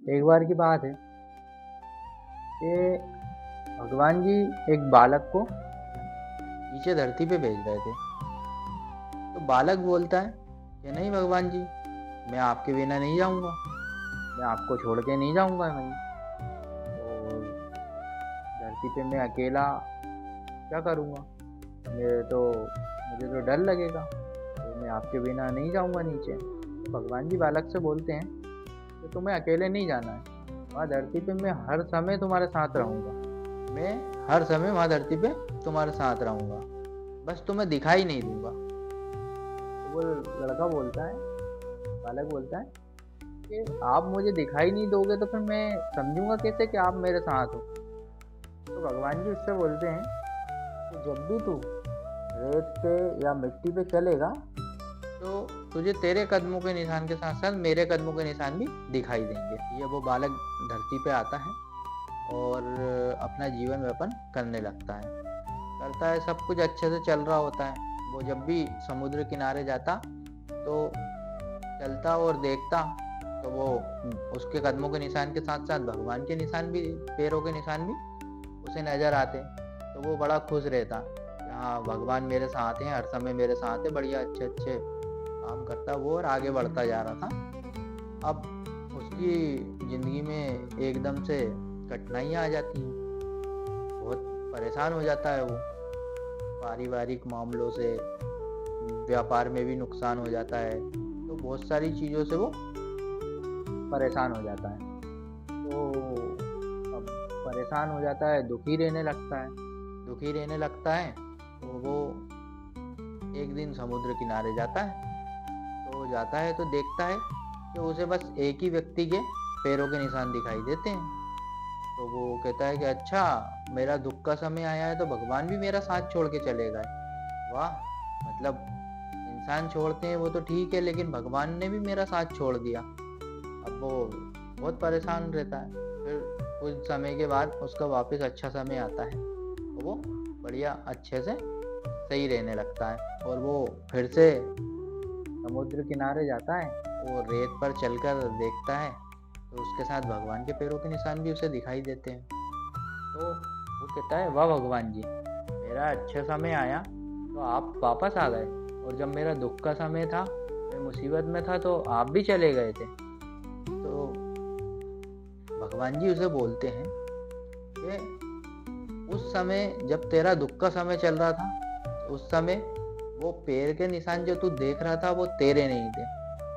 एक बार की बात है कि भगवान जी एक बालक को नीचे धरती पे भेज रहे थे। तो बालक बोलता है कि नहीं भगवान जी, मैं आपके बिना नहीं जाऊंगा, मैं आपको छोड़ के नहीं जाऊंगा भाई। और धरती पे मैं अकेला क्या करूँगा? मेरे तो मुझे तो डर लगेगा, तो मैं आपके बिना नहीं जाऊंगा नीचे। तो भगवान जी बालक से बोलते हैं कि तुम्हें अकेले नहीं जाना है, वहाँ धरती पे मैं हर समय तुम्हारे साथ रहूँगा। मैं हर समय वहाँ धरती पे तुम्हारे साथ रहूँगा, बस तुम्हें दिखाई नहीं दूंगा। तो वो लड़का बोलता है, बालक बोलता है कि आप मुझे दिखाई नहीं दोगे तो फिर मैं समझूंगा कैसे कि आप मेरे साथ हो? तो भगवान जी उससे बोलते हैं कि जब भी तू रेत पे या मिट्टी पे चलेगा तो तुझे तेरे कदमों के निशान के साथ साथ मेरे कदमों के निशान भी दिखाई देंगे। ये वो बालक धरती पे आता है और अपना जीवन यापन करने लगता है, करता है, सब कुछ अच्छे से चल रहा होता है। वो जब भी समुद्र किनारे जाता तो चलता और देखता, तो वो उसके कदमों के निशान के साथ साथ भगवान के निशान भी, पैरों के निशान भी उसे नजर आते। तो वो बड़ा खुश रहता कि हाँ, भगवान मेरे साथ हैं, हर समय मेरे साथ है, बढ़िया अच्छे अच्छे काम करता वो और आगे बढ़ता जा रहा था। अब उसकी जिंदगी में एकदम से कठिनाइयाँ आ जाती हैं, बहुत परेशान हो जाता है वो। पारिवारिक मामलों से, व्यापार में भी नुकसान हो जाता है, तो बहुत सारी चीज़ों से वो परेशान हो जाता है। तो अब परेशान हो जाता है, दुखी रहने लगता है, दुखी रहने लगता है। तो वो एक दिन समुद्र किनारे जाता है। तो जाता है तो देखता है कि उसे बस एक ही व्यक्ति के पैरों के निशान दिखाई देते हैं। तो वो कहता है कि अच्छा, मेरा दुख का समय आया है तो भगवान भी मेरा साथ छोड़ के चले गए। वाह, मतलब इंसान छोड़ते हैं वो तो ठीक है, लेकिन भगवान ने भी मेरा साथ छोड़ दिया। अब वो बहुत परेशान रहता है। फिर कुछ समय के बाद उसका वापस अच्छा समय आता है तो वो बढ़िया अच्छे से सही रहने लगता है और वो फिर से समुद्र किनारे जाता है और रेत पर चलकर देखता है तो उसके साथ भगवान के पैरों के निशान भी उसे दिखाई देते हैं। तो वो कहता है, वाह भगवान जी, मेरा अच्छा समय आया तो आप वापस आ गए, और जब मेरा दुख का समय था, मैं मुसीबत में था, तो आप भी चले गए थे। तो भगवान जी उसे बोलते हैं कि उस समय जब तेरा दुख का समय चल रहा था, उस समय वो पैर के निशान जो तू देख रहा था वो तेरे नहीं थे,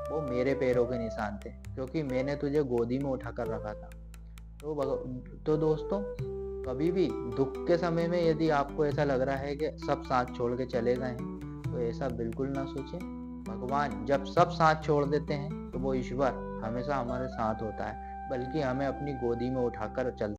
वो मेरे पैरों के निशान थे, क्योंकि मैंने तुझे गोदी में उठा कर रखा था। तो दोस्तों, कभी भी दुख के समय में यदि आपको ऐसा लग रहा है कि सब साथ छोड़ के चले गए हैं, तो ऐसा बिल्कुल ना सोचें। भगवान जब सब साथ छोड़ देते हैं तो वो ईश्वर हमेशा हमारे साथ होता है, बल्कि हमें अपनी गोदी में उठाकर चलता